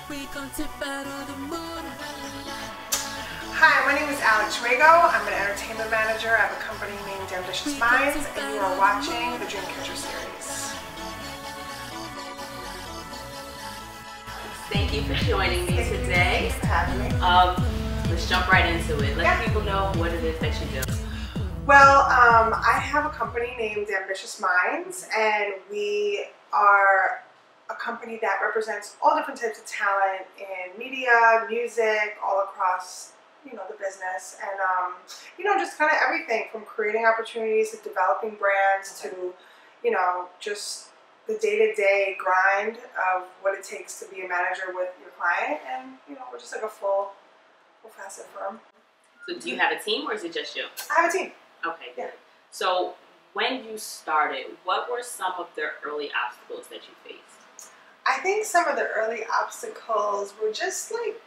Hi, my name is Alex Rago. I'm an entertainment manager at a company named Ambitious Minds, and you are watching the Dreamcatcher series. Thank you for joining me today. Thanks for having me. Let's jump right into it. Let people know what it is that you do. Well, I have a company named Ambitious Minds, and we are a company that represents all different types of talent in media, music, all across, the business, and, just kind of everything from creating opportunities to developing brands to, just the day-to-day grind of what it takes to be a manager with your client, and, we're just like a full facet firm. So do you have a team or is it just you? I have a team. Okay. Yeah. So when you started, what were some of the early obstacles that you faced? I think some of the early obstacles were just like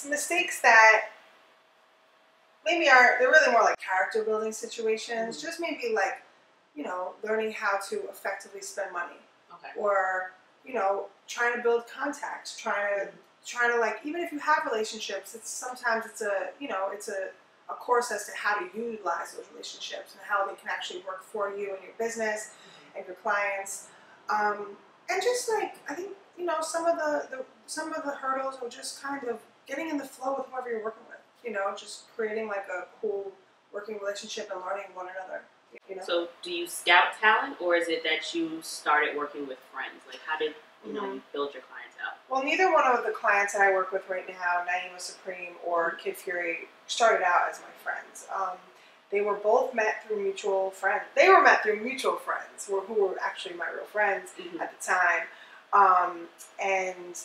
mistakes that maybe they're really more like character building situations. Mm-hmm. Just maybe like, learning how to effectively spend money. Okay. Or, trying to build contacts, trying to like, even if you have relationships, sometimes it's a course as to how to utilize those relationships and how they can actually work for you and your business and your clients. And just like, I think, some of the hurdles are just kind of getting in the flow with whoever you're working with, just creating like a cool working relationship and learning one another. So do you scout talent, or is it that you started working with friends? Like, how did you build your clients out? Well, neither one of the clients that I work with right now, Nyemiah Supreme or Kid Fury, started out as my friends. They were both met through mutual friends. They were met through mutual friends, who were actually my real friends at the time. And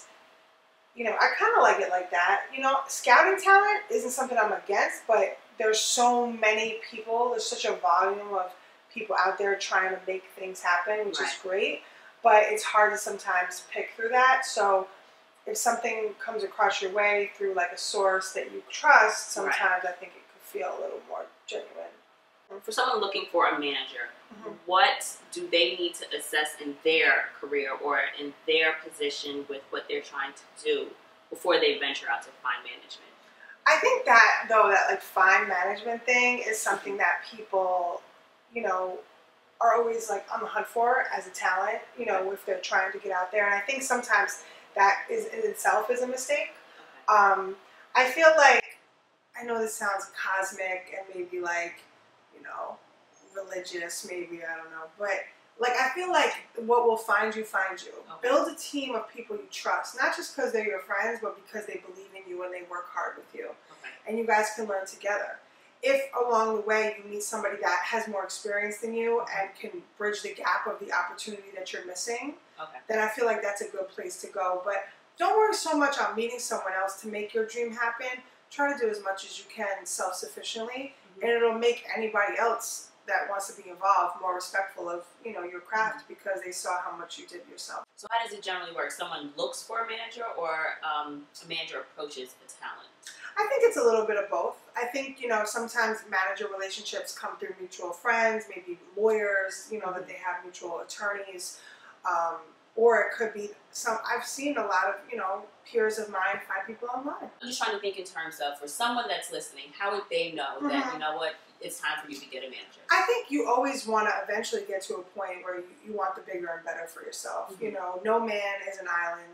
I kind of like it like that. Scouting talent isn't something I'm against, but there's so many people. There's such a volume of people out there trying to make things happen, which is great. But it's hard to sometimes pick through that. So if something comes across your way through like a source that you trust, sometimes I think it could feel a little more genuine. For someone looking for a manager, what do they need to assess in their career or in their position with what they're trying to do before they venture out to find management? I think that, though, that like fine management thing is something that people, are always like on the hunt for as a talent, if they're trying to get out there. And I think sometimes that is in itself is a mistake. I feel like, I know this sounds cosmic and maybe like, religious, maybe, I don't know. But like, I feel like what will find you, finds you. Okay. Build a team of people you trust, not just because they're your friends, but because they believe in you and they work hard with you. Okay. And you guys can learn together. If along the way you meet somebody that has more experience than you and can bridge the gap of the opportunity that you're missing, then I feel like that's a good place to go. But don't worry so much on meeting someone else to make your dream happen. Try to do as much as you can self-sufficiently, and it'll make anybody else that wants to be involved more respectful of your craft because they saw how much you did yourself. So how does it generally work? Someone looks for a manager, or a manager approaches a talent? I think it's a little bit of both. I think sometimes manager relationships come through mutual friends, maybe lawyers, that they have mutual attorneys, or it could be I've seen a lot of peers of mine find people online. I'm just trying to think in terms of, for someone that's listening, how would they know that it's time for you to get a manager? I think you always want to eventually get to a point where you want the bigger and better for yourself. No man is an island.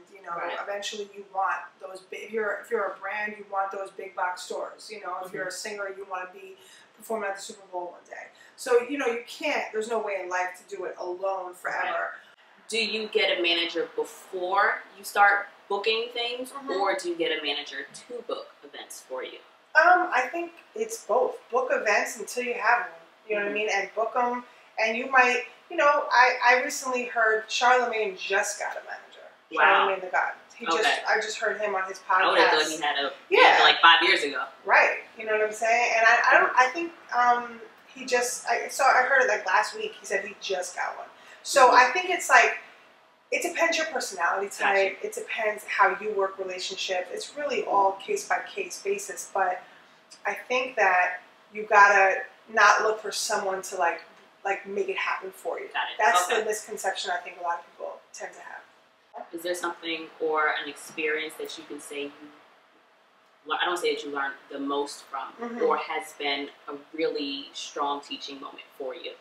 Eventually you want those big. If you're a brand, you want those big box stores. If you're a singer, you want to be performing at the Super Bowl one day. So you can't. There's no way in life to do it alone forever. Right. Do you get a manager before you start booking things, or do you get a manager to book events for you? I think it's both. Book events until you have one. You know what I mean? And book them. And you might, I recently heard Charlemagne just got a manager. Wow. Charlemagne the God. I just heard him on his podcast. I would have thought he had a manager like 5 years ago. Right. You know what I'm saying? And I think he just, I heard it like last week. He said he just got one. So I think it's like, it depends your personality type. Gotcha. It depends how you work relationships. It's really all case by case basis. But I think that you gotta not look for someone to like make it happen for you. Got it. That's the misconception I think a lot of people tend to have. Is there something or an experience that you can say I don't say that you learned the most from, or has been a really strong teaching moment for you?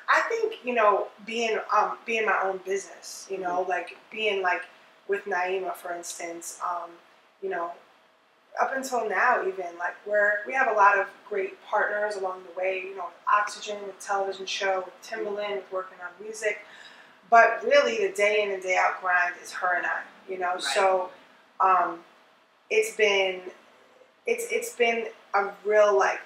I think, you know, being my own business, you know, like being like with Nyemiah, for instance, you know, up until now, even like we have a lot of great partners along the way, you know, with Oxygen, with television show, with Timbaland, with working on music. But really, the day in and day out grind is her and I, you know. Right. So it's been a real like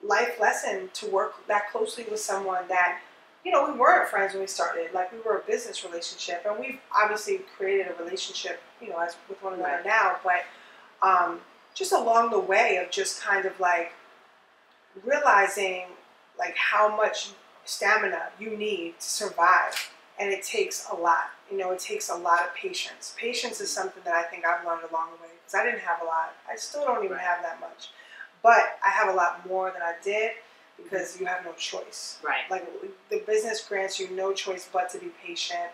life lesson to work that closely with someone that, you know, we weren't friends when we started. Like, we were a business relationship, and we've obviously created a relationship, you know, as with one another now. But just along the way of just kind of like realizing like how much stamina you need to survive, and it takes a lot. You know, it takes a lot of patience. Patience is something that I think I've learned along the way, because I didn't have a lot. I still don't even have that much, but I have a lot more than I did. Because you have no choice. Right. Like, the business grants you no choice but to be patient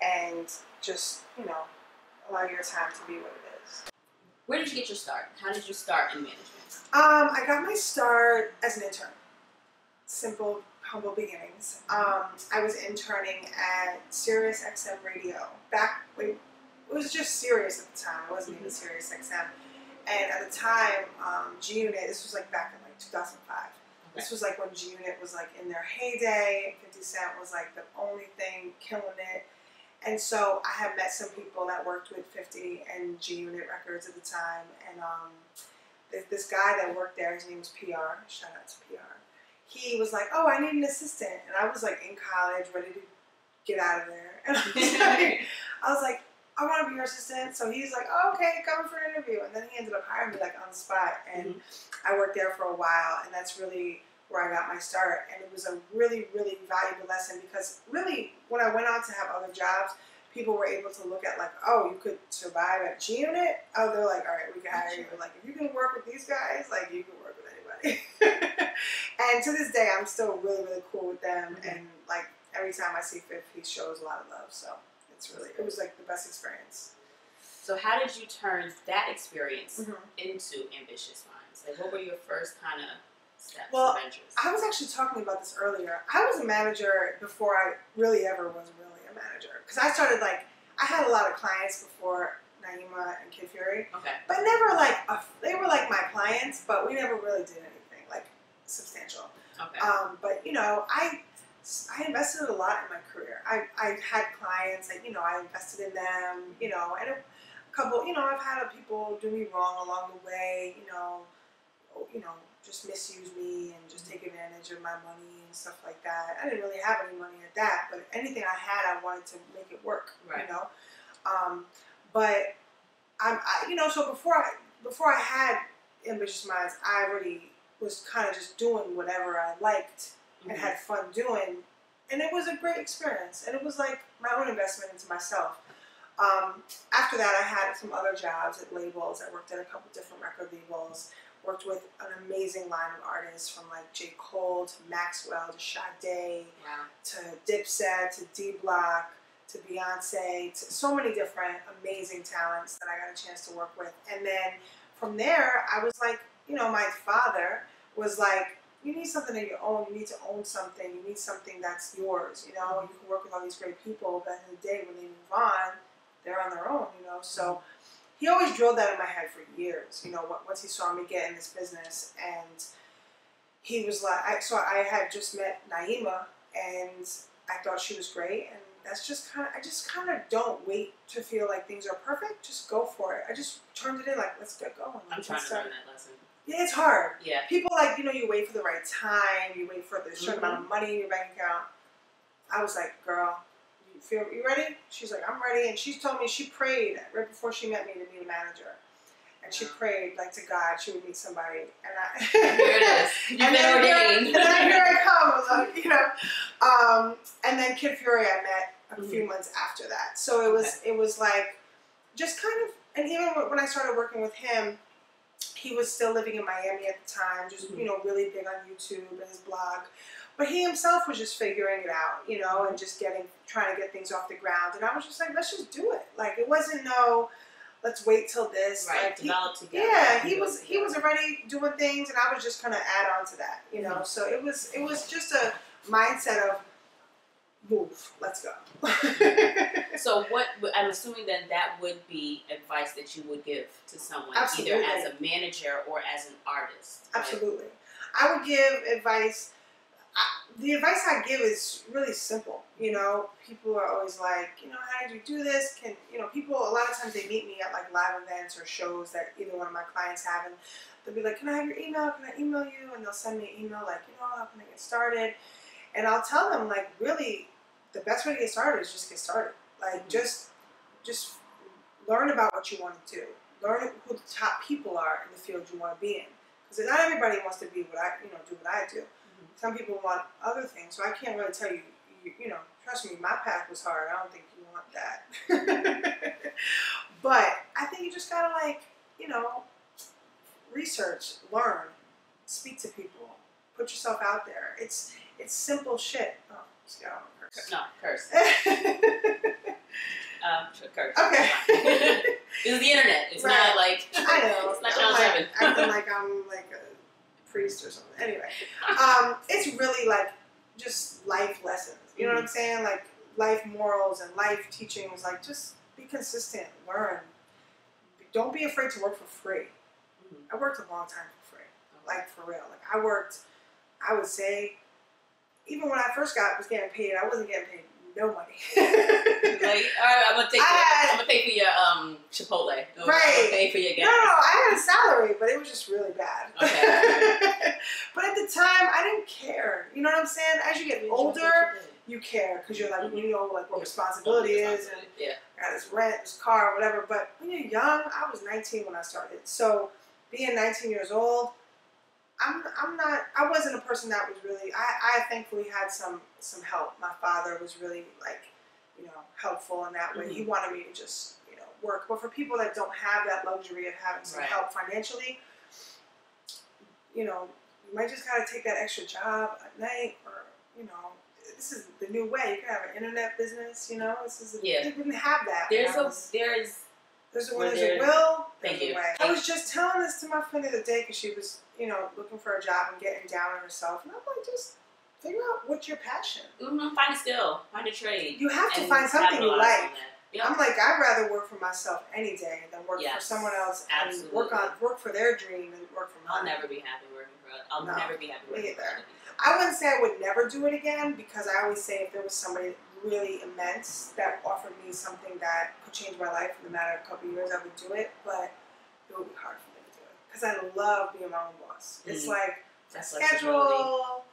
and just, you know, allow your time to be what it is. Where did you get your start? How did you start in management? I got my start as an intern. Simple, humble beginnings. I was interning at Sirius XM Radio. It was just Sirius at the time. It wasn't even Sirius XM. And at the time, G-Unit, this was like back in like 2005. This was like when G-Unit was like in their heyday. 50 Cent was like the only thing killing it. And so I had met some people that worked with 50 and G-Unit Records at the time. And this guy that worked there, his name was PR. Shout out to PR. He was like, oh, I need an assistant. And I was like in college, ready to get out of there. And I was like, I want to be your assistant. So he's like, oh, okay, come for an interview. And then he ended up hiring me like on the spot. And I worked there for a while. And that's really where I got my start. And it was a really, really valuable lesson, because really when I went on to have other jobs, people were able to look at like, oh, you could survive at G-Unit? Oh, they're like, all right, we can hire you. Like, if you can work with these guys, like, you can work with anybody. And to this day, I'm still really, really cool with them. And like, every time I see Fifth, he shows a lot of love. So it was like the best experience. So how did you turn that experience into Ambitious Minds? Like, what were your first kind of steps and ventures? I was actually talking about this earlier. I was a manager before I really ever was really a manager. Because I started like, I had a lot of clients before Nyemiah and Kid Fury. Okay. But never like, they were like my clients, but we never really did anything like substantial. Okay. But you know, I invested a lot in my career. I had clients, like, you know, I invested in them, you know, and a couple, you know, I've had people do me wrong along the way, you know, just misuse me and just take advantage of my money and stuff like that. I didn't really have any money at that, but anything I had, I wanted to make it work, you know. But you know, so before I had Ambitious Minds, I already was kind of just doing whatever I liked and had fun doing, and it was a great experience, and it was like my own investment into myself. After that, I had some other jobs at labels. I worked at a couple different record labels, worked with an amazing line of artists, from like J. Cole to Maxwell to Sade to Dipset to D Block to Beyonce, to so many different amazing talents that I got a chance to work with. And then from there, I was like, you know, my father was like, you need something of your own. You need to own something. You need something that's yours. You know, you can work with all these great people, but at the end of the day, when they move on, they're on their own, you know. So he always drilled that in my head for years, you know, once he saw me get in this business. And he was like, I had just met Nyemiah, and I thought she was great. And that's just I just kind of don't wait to feel like things are perfect. Just go for it. I just turned it in like, let's get going. I'm trying to learn that lesson. Yeah, it's hard. Yeah. People like, you know, you wait for the right time, you wait for the certain amount of money in your bank account. I was like, girl, you ready? She's like, I'm ready. And she told me she prayed right before she met me to be a manager. And she prayed like to God she would meet somebody. And here it is. You've been ordained. And then here I come. I was like, you know. And then Kid Fury I met a few months after that. So it was like just kind of, and even when I started working with him, he was still living in Miami at the time, just, you know, really big on YouTube and his blog. But he himself was just figuring it out, you know, and just trying to get things off the ground. And I was just like, let's just do it. Like, it wasn't let's wait till this. Right, like, develop together. Yeah, he was already doing things, and I was just gonna add on to that, you know. So it was just a mindset of move, let's go. So what I'm assuming then that would be advice that you would give to someone, Absolutely. either as a manager or as an artist. Right? Absolutely, I would give advice. The advice I give is really simple. You know, people are always like, you know, how did you do this? People, a lot of times they meet me at like live events or shows that either one of my clients have, and they'll be like, can I have your email? Can I email you? And they'll send me an email like, you know, how can I get started? And I'll tell them, like, really, the best way to get started is just get started. Like, just learn about what you want to do. Learn who the top people are in the field you want to be in. Because not everybody wants to be do what I do. Some people want other things, so I can't really tell you, you know, trust me, my path was hard. I don't think you want that. But I think you just gotta, like, you know, research, learn, speak to people, put yourself out there. It's simple shit. Oh, just got on curse. No, curse. Curse. Okay. It's the internet. It's right. Not like, I know. It's not Channel 7. Acting like I'm like a priest or something. Anyway, it's really like just life lessons. You know what I'm saying? Like life morals and life teachings. Like, just be consistent, learn. Don't be afraid to work for free. I worked a long time for free, like for real. Like I would say, even when I first was getting paid, I wasn't getting paid no money. Like, all right, I'm gonna pay for your Chipotle. Right. I'm gonna pay for your gas. No, I had a salary, but it was just really bad. Okay. But at the time, I didn't care. You know what I'm saying? As you get older, you care because you're like, you know, like what responsibility is, and I got this rent, this car, whatever. But when you're young, I was 19 when I started. So being 19 years old, I wasn't a person that was really, I thankfully had some help. My father was really, like, you know, helpful in that way. He wanted me to just, you know, work. But for people that don't have that luxury of having some help financially, you know, you might just gotta take that extra job at night, or, you know, this is the new way. You can have an internet business, you know. They didn't have that. There's a will. Thank you. Way. I was just telling this to my friend the other day because she was, you know, looking for a job and getting down on herself, and I'm like, just figure out what's your passion. Find a skill, find a trade. You have to find something you like. I'm like, I'd rather work for myself any day than work for someone else and work for their dream and work for mine. I'll never be happy working for others. I'll never be happy working for others. I wouldn't say I would never do it again, because I always say if there was somebody really immense that offered me something that could change my life in a matter of a couple of years, I would do it, but it would be hard for me to do it because I love being my own boss. It's like schedule,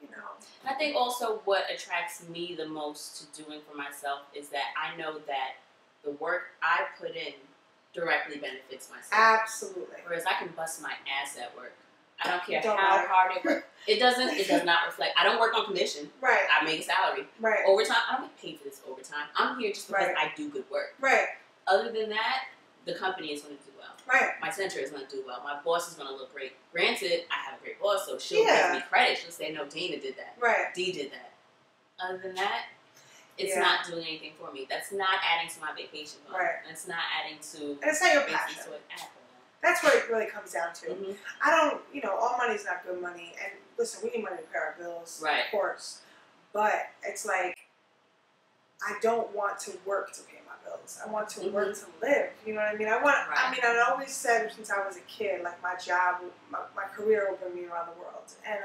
you know. And I think also what attracts me the most to doing for myself is that I know that the work I put in directly benefits myself. Absolutely. Whereas I can bust my ass at work. I don't care how hard it works. It does not reflect. I don't work on commission. Right. I make a salary. Right. Overtime, I don't get paid for this overtime. I'm here just because I do good work. Right. Other than that, the company is going to do well. Right. My center is going to do well. My boss is going to look great. Granted, I have a great boss, so she'll give me credit. She'll say, no, Dana did that. Right. Dee did that. Other than that, it's not doing anything for me. That's not adding to my vacation fund. Right. That's not adding to... And it's not your passion. That's what it really comes down to. I don't, you know, all money's not good money. And listen, we need money to pay our bills, of course. But it's like, I don't want to work to pay my bills. I want to work to live. You know what I mean? I always said since I was a kid, like my job, my career will bring me around the world. And,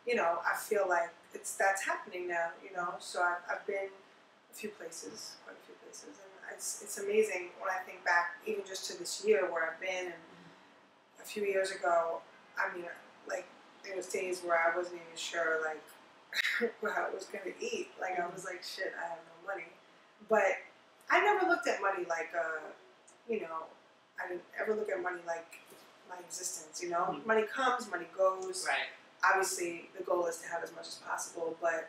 you know, I feel like that's happening now, you know. So I've been a few places, quite a few places. And it's amazing when I think back, even just to this year where I've been. And a few years ago, I mean, like, there was days where I wasn't even sure, like, what I was going to eat. Like, I was like, shit, I have no money. But I never looked at money like, you know, I didn't ever look at money like my existence, you know? Money comes, money goes. Right. Obviously, the goal is to have as much as possible, but,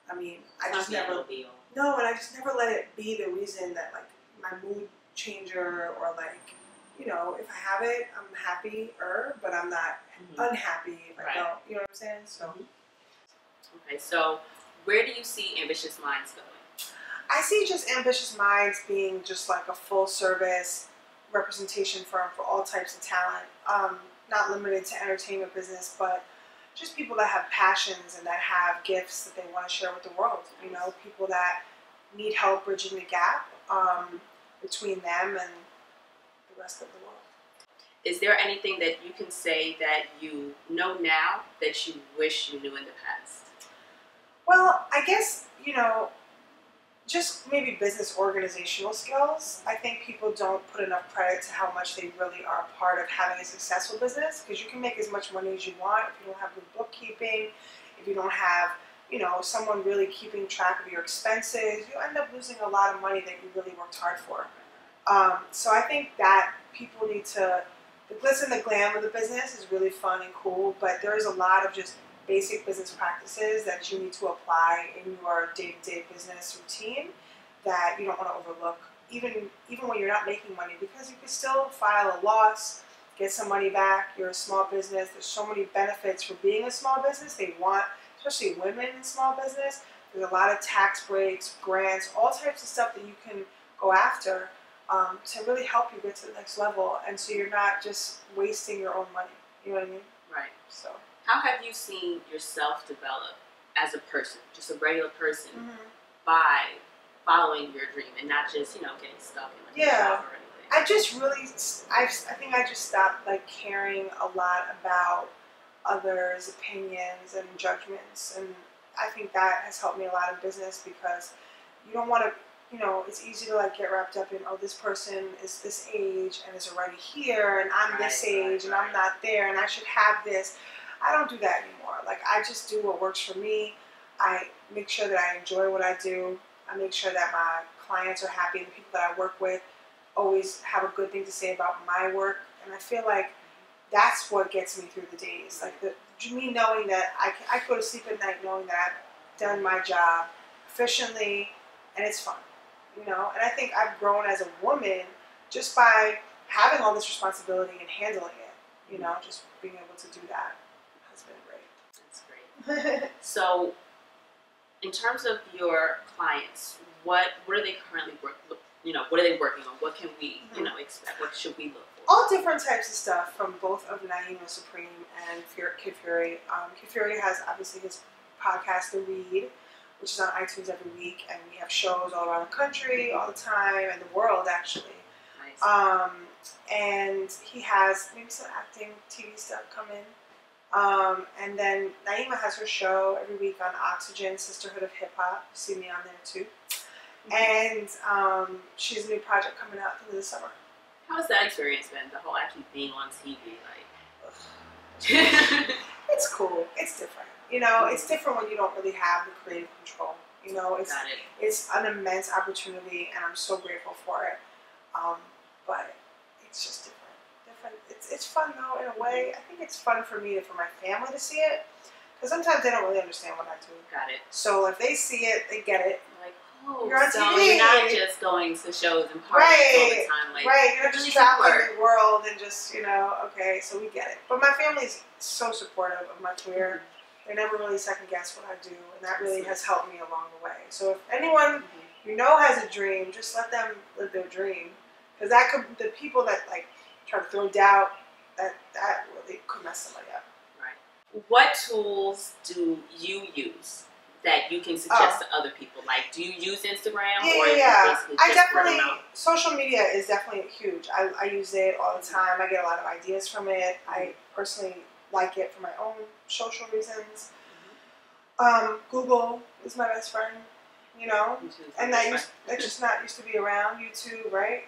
I mean, I just never let it be the reason that, like, my mood changer, or, like, you know, if I have it, I'm happier, but I'm not unhappy if I don't. You know what I'm saying? So, Okay, so where do you see Ambitious Minds going? I see just Ambitious Minds being just like a full service representation firm for all types of talent, not limited to entertainment business, but just people that have passions and that have gifts that they want to share with the world. You know, people that need help bridging the gap between them and the rest of the world. Is there anything that you can say that you know now that you wish you knew in the past? Well, I guess, you know, just maybe business organizational skills. I think people don't put enough credit to how much they really are a part of having a successful business, because you can make as much money as you want if you don't have good bookkeeping, if you don't have, you know, someone really keeping track of your expenses, you end up losing a lot of money that you really worked hard for. So I think that people need to, the glitz and the glam of the business is really fun and cool, but there's a lot of just basic business practices that you need to apply in your day-to-day business routine that you don't want to overlook, even when you're not making money, because you can still file a loss, get some money back. You're a small business. There's so many benefits for being a small business. They want, especially women in small business, there's a lot of tax breaks, grants, all types of stuff that you can go after to really help you get to the next level, and so you're not just wasting your own money. You know what I mean? Right. So. How have you seen yourself develop as a person, just a regular person, by following your dream and not just, you know, getting stuck in like a job or anything? I just really, I think I just stopped like caring a lot about others' opinions and judgments, and I think that has helped me a lot in business, because you don't want to, you know, it's easy to like get wrapped up in, oh, this person is this age and is already here, and I'm this age and I'm not there, and I should have this. I don't do that anymore. Like, I just do what works for me. I make sure that I enjoy what I do. I make sure that my clients are happy, and the people that I work with always have a good thing to say about my work. And I feel like that's what gets me through the days. Like, me knowing that I go to sleep at night knowing that I've done my job efficiently and it's fun, you know? And I think I've grown as a woman just by having all this responsibility and handling it, you know, just being able to do that. Has been great. That's great. So, in terms of your clients, what are they currently working? You know, what are they working on? What can we, you know, expect? What should we look for? All different types of stuff from both of Nyemiah Supreme and Kid Fury. Kid Fury has obviously his podcast, The Read, which is on iTunes every week, and we have shows all around the country, all the time, and the world actually. Nice. And he has maybe some acting, TV stuff coming. And then Nyemiah has her show every week on Oxygen, Sisterhood of Hip Hop. You see me on there too. And she has a new project coming out through the summer. How has that experience been? The whole actually being on TV, It's cool. It's different. You know, it's different when you don't really have the creative control. You know, it's an immense opportunity, and I'm so grateful for it. But it's just different. It's fun though, in a way. I think it's fun for me, for my family to see it, because sometimes they don't really understand what I do. Got it. So if they see it, they get it. Like, oh, you're on so TV. You're not just going to shows and parties all the time. Like, you're not just traveling the world and just, you know, okay, so we get it. But my family's so supportive of my career. They never really second guess what I do, and that really has helped me along the way. So if anyone you know has a dream, just let them live their dream, because that could, the people that like try to throw doubt, that really could mess somebody up. Right. What tools do you use that you can suggest to other people? Like, do you use Instagram? Yeah. I definitely, social media is definitely huge. I use it all the time. I get a lot of ideas from it. I personally like it for my own social reasons. Google is my best friend, you know, and that just not used to be around. YouTube, right?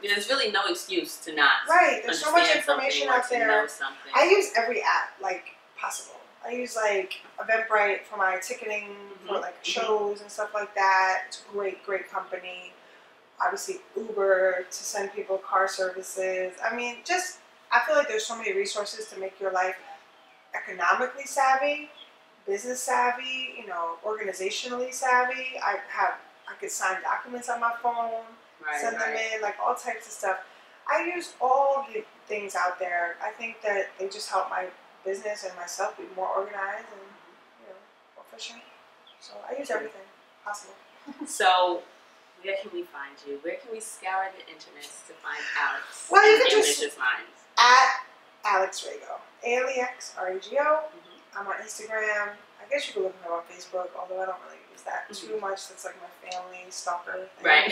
There's really no excuse to not. Right. There's so much information out there. I use every app like possible. I use like Eventbrite for my ticketing for like shows and stuff like that. It's a great company. Obviously Uber to send people car services. I mean, just I feel like there's so many resources to make your life economically savvy, business savvy, you know, organizationally savvy. I could sign documents on my phone, send them in, like all types of stuff. I use all the things out there. I think that they just help my business and myself be more organized and, you know, more fishing. So I use everything possible. So, where can we find you? Where can we scour the internet to find Alex? Well, you can Ambitious just Minds. at Alex Rago, ALEXRAGO. I'm on Instagram. I guess you can look me up on Facebook, although I don't really use that too much. That's like my family stalker thing. Right.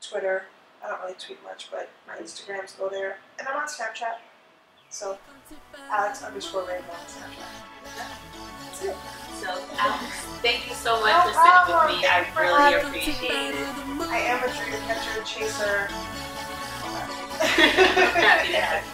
Twitter. I don't really tweet much, but my Instagrams go there. And I'm on Snapchat. So, Alex_Rago on Snapchat. That's it. So, Alex, thank you so much for sitting with me. I really appreciate it. I am a Dreamcatcher chaser. I'm happy to have you.